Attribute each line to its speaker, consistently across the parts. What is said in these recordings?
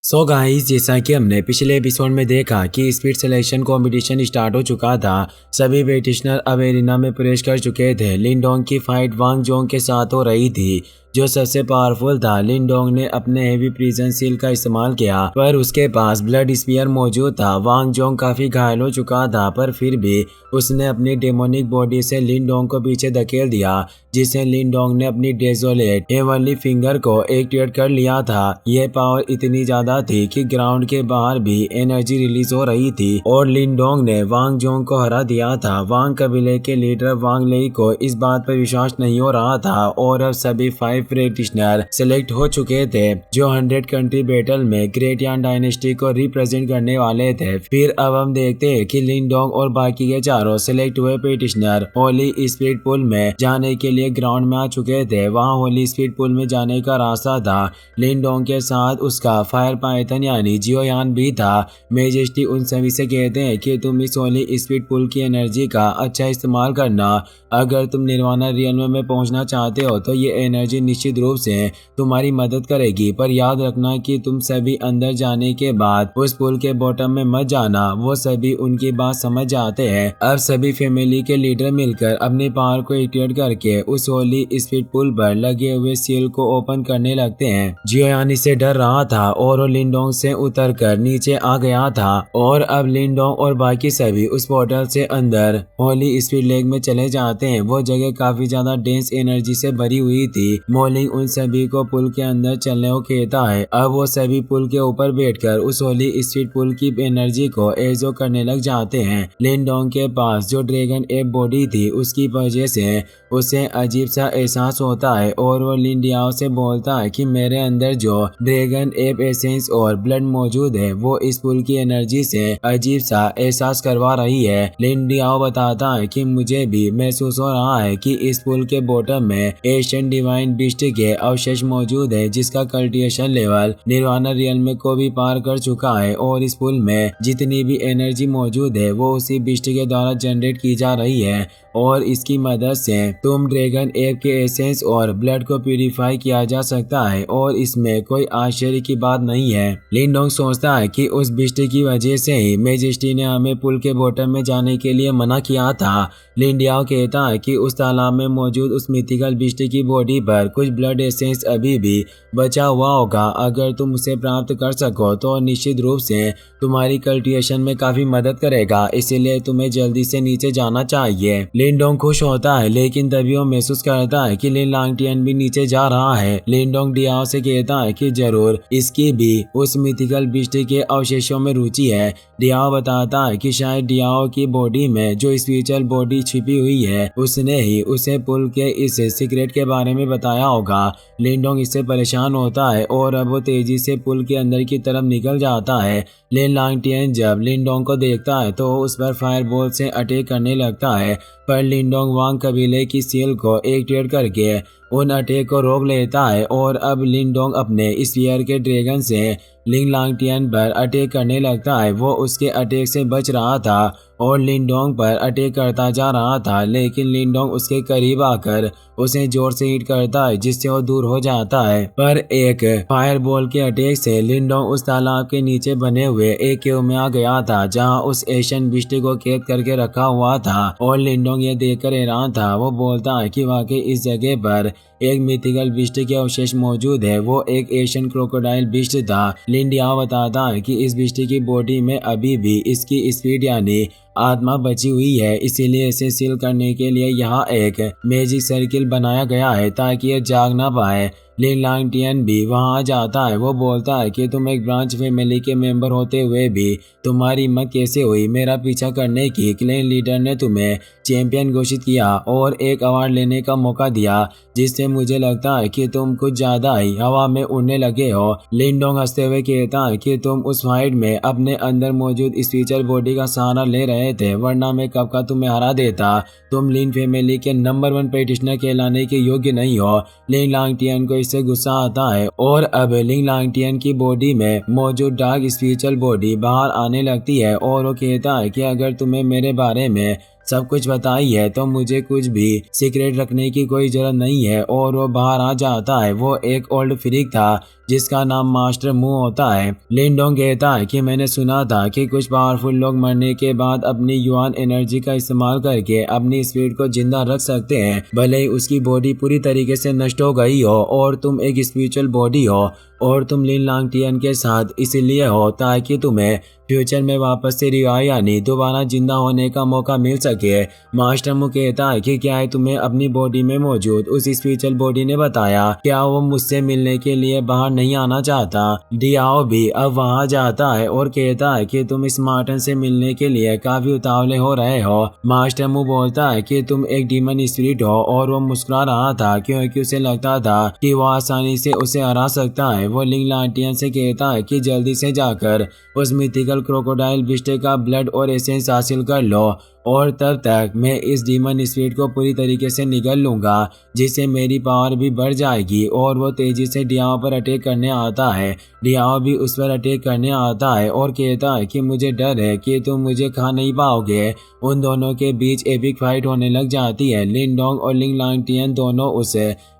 Speaker 1: So guys, जैसा कि हमने पिछले एपिसोड में देखा कि स्पीड सिलेक्शन कंपटीशन स्टार्ट हो चुका था। सभी प्रैक्टिशनर अब एरिना में प्रवेश कर चुके थे। लिनडोंग की फाइट वांग जोंग के साथ हो रही थी, जो सबसे पावरफुल था। लिनडोंग ने अपने हेवी प्रिजन सील का इस्तेमाल किया, पर उसके पास ब्लड स्पीयर मौजूद था। वांग जोंग काफी घायल हो चुका था, पर फिर भी उसने अपनी डेमोनिक बॉडी से लिनडोंग को पीछे धकेल दिया, जिससे लिनडोंग ने अपनी डेजोलेट हेवनली फिंगर को एक्टिवेट कर लिया था। यह पावर इतनी ज्यादा थी कि ग्राउंड के बाहर भी एनर्जी रिलीज हो रही थी और लिनडोंग ने वांग जोंग को हरा दिया था। वांग कबीले के लीडर वांग लेई को इस बात पर विश्वास नहीं हो रहा था और अब सभी 5 प्रैक्टिशनर सिलेक्ट हो चुके थे, जो 100 कंट्री बैटल में ग्रेट यान डायनेस्टी को रिप्रेजेंट करने वाले थे। फिर अब हम देखते हैं कि लिनडोंग और बाकी के चारों सिलेक्ट हुए प्रैक्टिशनर होली स्पीड पूल में जाने के लिए ग्राउंड में आ चुके थे। वहां होली स्पीड पूल में जाने का रास्ता था। लिनडोंग के साथ उसका फायर पाइथन यानी जियोयान भी था। मेजेस्टी उन सभी से कहते हैं कि तुम इस होली स्पीड पूल की एनर्जी का अच्छा इस्तेमाल करना। अगर तुम निर्वाणा रियल्म में पहुंचना चाहते हो तो ये एनर्जी निश्चित रूप से तुम्हारी मदद करेगी, पर याद रखना कि तुम सभी अंदर जाने के बाद उस पुल के बॉटम में मत जाना। वो सभी उनकी बात समझ जाते हैं। अब सभी फैमिली के लीडर मिलकर अपनी पावर को एक्टिवेट करके उस होली स्पीड पुल पर लगे हुए सील को ओपन करने लगते हैं। जियोयान इससे डर रहा था और वो लिनडोंग से उतरकर नीचे आ गया था और अब लिनडोंग और बाकी सभी उस पोर्टल से अंदर होली स्पीड लेक में चले जाते हैं। वो जगह काफी ज्यादा डेंस एनर्जी से भरी हुई थी। मोलिंग उन सभी को पुल के अंदर चलने को कहता है। अब वो सभी पुल के ऊपर बैठकर उस होली स्पीड पुल की एनर्जी को एजो करने लग जाते हैं। लिनडोंग के पास जो ड्रैगन एप बॉडी थी, उसकी वजह से उसे अजीब सा एहसास होता है और वो लिनडियाओ से बोलता है कि मेरे अंदर जो ड्रैगन एप एसेंस और ब्लड मौजूद है, वो इस पुल की एनर्जी से अजीब सा एहसास करवा रही है। लिनडियाओ बताता है कि मुझे भी महसूस हो रहा है कि इस पुल के बॉटम में एशियन डिवाइन बिस्ट के अवशेष मौजूद है, जिसका कल्टिवेशन लेवल निर्वाणा रियल्म को भी पार कर चुका है और इस पुल में जितनी भी एनर्जी मौजूद है वो उसी बिस्ट के द्वारा जनरेट की जा रही है और इसकी मदद से तुम ड्रैगन एप के एसेंस और ब्लड को प्यूरिफाई किया जा सकता है और इसमें कोई आश्चर्य की बात नहीं है। लिनडोंग सोचता है कि उस बिस्ट की वजह से ही मेजेस्टी ने हमें पुल के बॉटम में जाने के लिए मना किया था। लिनडियाओ कहता है कि उस तालाब में मौजूद उस मिथिकल बिस्ट की बॉडी पर कुछ ब्लड एसेंस अभी भी बचा हुआ होगा। अगर तुम उसे प्राप्त कर सको तो निश्चित रूप से तुम्हारी कल्टिवेशन में काफी मदद करेगा, इसीलिए तुम्हें जल्दी से नीचे जाना चाहिए। लिनडोंग खुश होता है, लेकिन तभी वो महसूस करता है कि लिन लांगटियन भी नीचे जा रहा है। लिनडोंग डियाओ से कहता है कि जरूर इसकी भी उस मिथिकल बिस्ट के अवशेषों में रुचि है। डियाओ बताता है कि शायद डियाओ की बॉडी में जो स्पिरिचुअल बॉडी छिपी हुई है, उसने ही उसे पुल के इस सीक्रेट के बारे में बताया होगा। लिनडोंग इससे परेशान होता है और अब वो तेजी से पुल के अंदर की तरफ निकल जाता है। लिन लांगटियन जब लिनडोंग को देखता है तो उस पर फायरबॉल से अटैक करने लगता है, पर लिनडोंग वांग कबीले की सील को एक्टिवेट करके उन अटैक को रोक लेता है और अब लिनडोंग अपने स्फीयर के ड्रैगन से लिन लांगटियन पर अटैक करने लगता है। वो उसके अटैक से बच रहा था और लिनडोंग पर अटैक करता जा रहा था, लेकिन लिनडोंग उसके करीब आकर उसे जोर से हिट करता है, जिससे वो दूर हो जाता है। पर एक फायरबॉल के अटैक से लिनडोंग उस तालाब के नीचे बने हुए एक केव में आ गया था, जहां उस एशियन बिस्ट को कैद करके रखा हुआ था और लिनडोंग ये देखकर हैरान था। वो बोलता है कि वाकई इस जगह पर एक मिथिकल बिस्ट के अवशेष मौजूद है। वो एक एशियन क्रोकोडाइल बिस्ट था। लिनडियाओ बताता है कि इस बिस्ट की बॉडी में अभी भी इसकी स्पीड यानी आत्मा बची हुई है, इसीलिए इसे सील करने के लिए यहाँ एक मैजिक सर्किल बनाया गया है ताकि ये जाग ना पाए। लिन लांगटियन भी वहां जाता है। वो बोलता है कि तुम एक ब्रांच फैमिली के मेंबर होते हुए भी तुम्हारी हिम्मत कैसे हुई मेरा पीछा करने की। क्लैन लीडर ने तुम्हें चैंपियन घोषित किया और एक अवार्ड लेने का मौका दिया, जिससे मुझे लगता है कि तुम कुछ ज्यादा ही हवा में उड़ने लगे हो। लिनडोंग हंसते हुए कहता है कि तुम उस फाइट में अपने अंदर मौजूद स्पिरिचुअल बॉडी का सहारा ले रहे थे, वरना मैं कब का तुम्हें हरा देता। तुम लिन फैमिली के नंबर 1 प्रैक्टिशनर कहलाने के योग्य नहीं हो। लिन लांगटियन को इससे गुस्सा आता है और अब लिन लांगटियन की बॉडी में मौजूद डार्क स्पिरिचुअल बॉडी बाहर आने लगती है और वो कहता है कि अगर तुम्हें मेरे बारे में सब कुछ बताई है तो मुझे कुछ भी सीक्रेट रखने की कोई जरूरत नहीं है, और वो बाहर आ जाता है। वो एक ओल्ड फ्रीक था जिसका नाम मास्टर मू होता है। लिंडोंग कहता है कि मैंने सुना था कि कुछ पावरफुल लोग मरने के बाद अपनी युआन एनर्जी का इस्तेमाल करके अपनी स्पिरिट को जिंदा रख सकते हैं, भले ही उसकी बॉडी पूरी तरीके से नष्ट हो गई हो। और तुम एक स्पिरिचुअल बॉडी हो और तुम लिन लांगटियन के साथ इसलिए हो ताकि तुम्हें फ्यूचर में वापस से रिवाइव यानी दोबारा जिंदा होने का मौका मिल सके। मास्टर मू कहता है कि क्या है तुम्हें अपनी बॉडी में मौजूद उस स्पिरिचुअल बॉडी ने बताया, क्या वो मुझसे मिलने के लिए बाहर नहीं आना चाहता। डियाओ भी अब वहां जाता है और कहता है कि तुम स्मार्टन से मिलने के लिए काफी उतावले हो रहे हो। मास्टर मू बोलता है कि तुम एक डीमन स्पिरिट हो और वो मुस्कुरा रहा था क्योंकि उसे लगता था कि वो आसानी से उसे हरा सकता है। वो लिंग लांटियन से कहता है कि जल्दी से जाकर उस मिथिकल क्रोकोडाइल बिस्टे का ब्लड और एसेंस हासिल कर लो और तब तक मैं इस डीमन स्पिरिट को पूरी तरीके से निगल लूंगा, जिससे मेरी पावर भी बढ़ जाएगी। और वो तेजी से डियाओ पर अटैक करने आता है। डियाओ भी उस पर अटैक करने आता है और कहता है कि मुझे डर है कि तुम मुझे खा नहीं पाओगे। उन दोनों के बीच एपिक फाइट होने लग जाती है। लिंडोंग और लिंग लांगटियन दोनों उस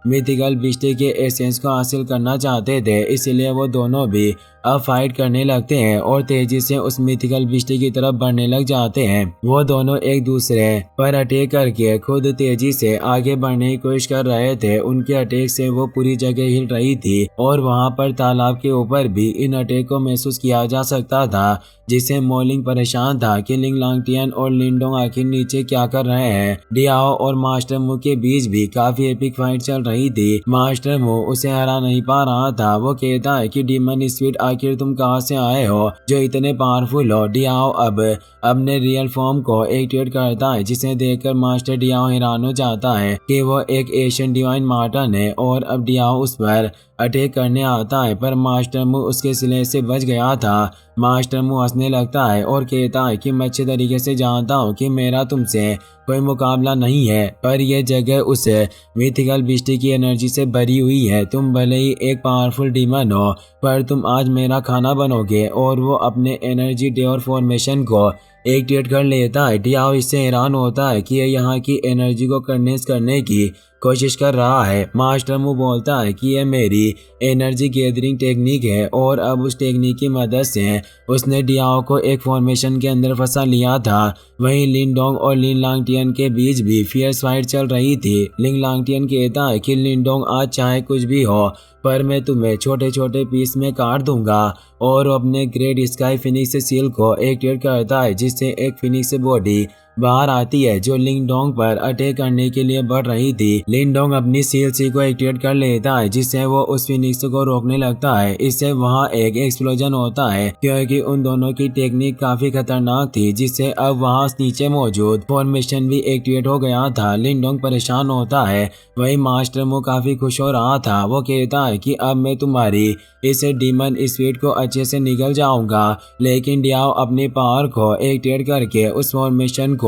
Speaker 1: मिथिकल बिस्टे के एसेंस को हासिल करना चाहते थे, इसलिए वो दोनों भी अब फाइट करने लगते हैं और तेजी से उस मिथिकल बिस्टे की तरफ बढ़ने लग जाते हैं। वो दोनों एक दूसरे पर अटैक करके खुद तेजी से आगे बढ़ने की कोशिश कर रहे थे। उनके अटैक से वो पूरी जगह हिल रही थी और वहां पर तालाब के ऊपर भी इन अटैक को महसूस किया जा सकता था, जिससे मोलिंग परेशान था कि लिंग लांगटियन और लिंडोंग आखिर नीचे क्या कर रहे हैं। डियाओ और मास्टर मू के बीच भी काफी एपिक फाइट चल रही थी। मास्टर मू उसे हरा नहीं पा रहा था। वो कहता है कि डीमन स्पिरिट आखिर तुम कहां से आए हो जो इतने पावरफुल हो। डियाओ अब अपने रियल फॉर्म को एक्टिवेट करता है, जिसे देखकर मास्टर डियाओ हैरान हो जाता है कि वो एक एशियन डिवाइन मार्टन है और अब डियाओ उस पर अटैक करने आता है, पर मास्टर मू उसके सिले से बच गया था। मास्टर मू हंसने लगता है और कहता है कि मैं अच्छे तरीके से जानता हूँ कि मेरा तुमसे कोई मुकाबला नहीं है, पर यह जगह उस मिथिकल बिस्टे की एनर्जी से भरी हुई है। तुम भले ही एक पावरफुल डीमन हो, पर तुम आज मेरा खाना बनोगे। और वो अपने एनर्जी डेवर फॉर्मेशन को एक्टिवेट कर लेता है। डियाओ इससे हैरान होता है कि यह यहाँ की एनर्जी को कंडेंस करने की कोशिश कर रहा है। मास्टर मू बोलता है कि यह मेरी एनर्जी गैदरिंग टेक्निक है और अब उस टेक्निक की मदद से उसने डियाओ को एक फॉर्मेशन के अंदर फंसा लिया था। वहीं लिंडोंग और लिन लांगटियन के बीच भी फियर्स फाइट चल रही थी। लिंग लांगटियन कहता है कि लिंडोंग आज चाहे कुछ भी हो, पर मैं तुम्हें छोटे छोटे पीस में काट दूंगा। और अपने ग्रेट स्काई फिनिक्स सील को एक्टिवेट करता है, जिससे एक फिनिक्स बॉडी बाहर आती है जो लिंडोंग पर अटैक करने के लिए बढ़ रही थी। लिंडोंग अपनी सीएलसी को एक्टिवेट कर लेता है, जिससे वो उस फिनिक्स को रोकने लगता है। इससे वहां एक एक्सप्लोजन होता है क्योंकि उन दोनों की टेक्निक काफी खतरनाक थी, जिससे अब वहां नीचे मौजूद फॉर्मेशन भी एक्टिवेट हो गया था। लिंडोंग परेशान होता है, वही मास्टर मू काफी खुश हो रहा था। वो कहता है कि अब मैं तुम्हारी इस डीमन स्पिरिट को अच्छे से निगल जाऊंगा, लेकिन डियाओ अपनी पावर को एक्टिवेट करके उस फॉर्मेशन को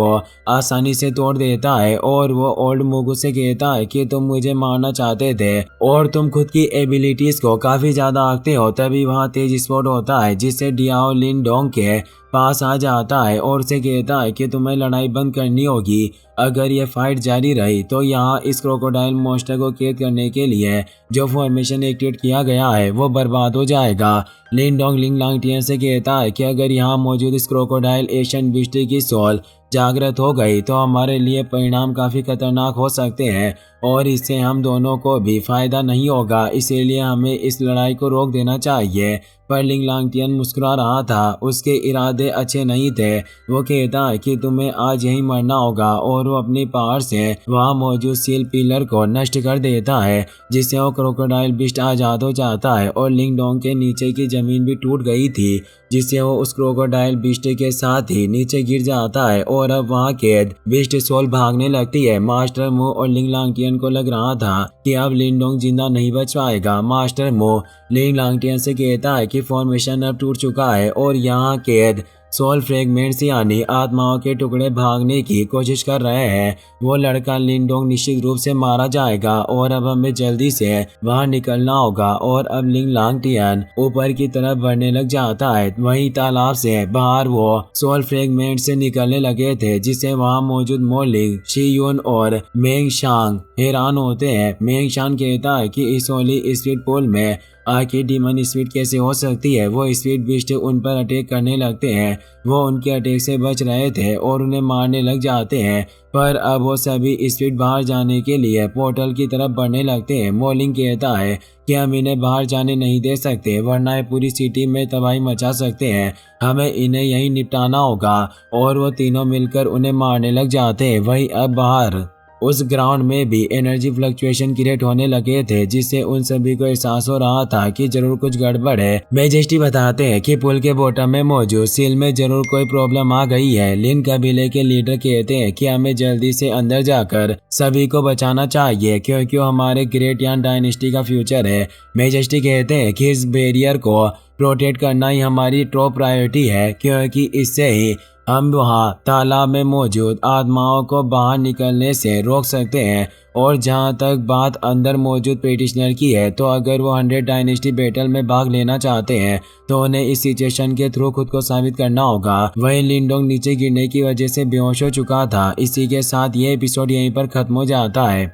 Speaker 1: आसानी से तोड़ देता है। और वो ओल्ड मुगु से कहता है कि तुम मुझे मारना चाहते थे और तुम खुद की एबिलिटीज को काफी ज्यादा आंकते हो। तभी वहाँ तेज स्पॉट होता है, जिससे डियाओ लिंडोंग के पास आ जाता है और उसे कहता है कि तुम्हें लड़ाई बंद करनी होगी। अगर ये फाइट जारी रही तो यहाँ इस क्रोकोडाइल मॉन्स्टर को कैद करने के लिए जो फॉर्मेशन एक्टिवेट किया गया है वो बर्बाद हो जाएगा। लिंडोंग लिंग लांगटियन से कहता है कि अगर यहाँ मौजूद इस क्रोकोडाइल एशियन बिस्टे की सोल जागृत हो गई तो हमारे लिए परिणाम काफी खतरनाक हो सकते हैं और इससे हम दोनों को भी फायदा नहीं होगा, इसीलिए हमें इस लड़ाई को रोक देना चाहिए। पर लिंग लांगटियन मुस्कुरा रहा था, उसके इरादे अच्छे नहीं थे। वो कहता है कि तुम्हें आज यहीं मरना होगा और वो अपनी पावर से वहाँ मौजूद सील पिलर को नष्ट कर देता है, जिससे वो क्रोकोडाइल बिस्ट आजाद हो जाता है और लिंगडोंग के नीचे की जमीन भी टूट गई थी, जिससे वो उस क्रोकोडाइल बिस्ट के साथ ही नीचे गिर जाता है और अब वहाँ कैद बिस्ट सोल भागने लगती है। मास्टर मू और लिंग लांगटियन को लग रहा था कि अब लिंगडोंग जिंदा नहीं बच पाएगा। मास्टर मू लिंग लांगटियन से कहता है कि फॉर्मेशन अब टूट चुका है और यहाँ कैद सोल फ्रेगमेंट्स यानी आत्माओं के टुकड़े भागने की कोशिश कर रहे हैं। वो लड़का लिंडोंग निश्चित रूप से मारा जाएगा और अब हमें जल्दी से वहां निकलना होगा। और अब लिंग लांगटियन ऊपर की तरफ बढ़ने लग जाता है। वहीं तालाब से बाहर वो सोल फ्रेगमेंट से निकलने लगे थे, जिससे वहां मौजूद मोलिंग, शीयुन और मेंग शांग हैरान होते हैं। मेंग शांग कहता है कि इस होली स्पिरिट पूल में आखिर डीमन स्पिरिट कैसे हो सकती है। वो स्पिरिट बिस्ट उन पर अटैक करने लगते हैं। वो उनके अटैक से बच रहे थे और उन्हें मारने लग जाते हैं, पर अब वो सभी स्पिरिट बाहर जाने के लिए पोर्टल की तरफ बढ़ने लगते हैं। मॉर्निंग कहता है कि हम इन्हें बाहर जाने नहीं दे सकते, वरना ये पूरी सिटी में तबाही मचा सकते हैं। हमें इन्हें यहीं निपटाना होगा, और वो तीनों मिलकर उन्हें मारने लग जाते हैं। वहीं अब बाहर उस ग्राउंड में भी एनर्जी फ्लक्चुएशन क्रिएट होने लगे थे, जिससे उन सभी को एहसास हो रहा था कि जरूर कुछ गड़बड़ है। मेजेस्टी बताते हैं कि पुल के बॉटम में मौजूद सील में जरूर कोई प्रॉब्लम आ गई है। लिन कबीले के लीडर कहते हैं कि हमें जल्दी से अंदर जाकर सभी को बचाना चाहिए, क्योंकि वो हमारे ग्रेट यान डायनेस्टी का फ्यूचर है। मेजेस्टी कहते हैं कि इस बैरियर को प्रोटेक्ट करना ही हमारी टॉप प्रायोरिटी है, क्योंकि इससे ही हम वहाँ तालाब में मौजूद आत्माओं को बाहर निकलने से रोक सकते हैं। और जहाँ तक बात अंदर मौजूद पेटिशनर की है, तो अगर वो 100 डायनेस्टी बैटल में भाग लेना चाहते हैं तो उन्हें इस सिचुएशन के थ्रू खुद को साबित करना होगा। वहीं लिंडोंग नीचे गिरने की वजह से बेहोश हो चुका था। इसी के साथ ये एपिसोड यहीं पर खत्म हो जाता है।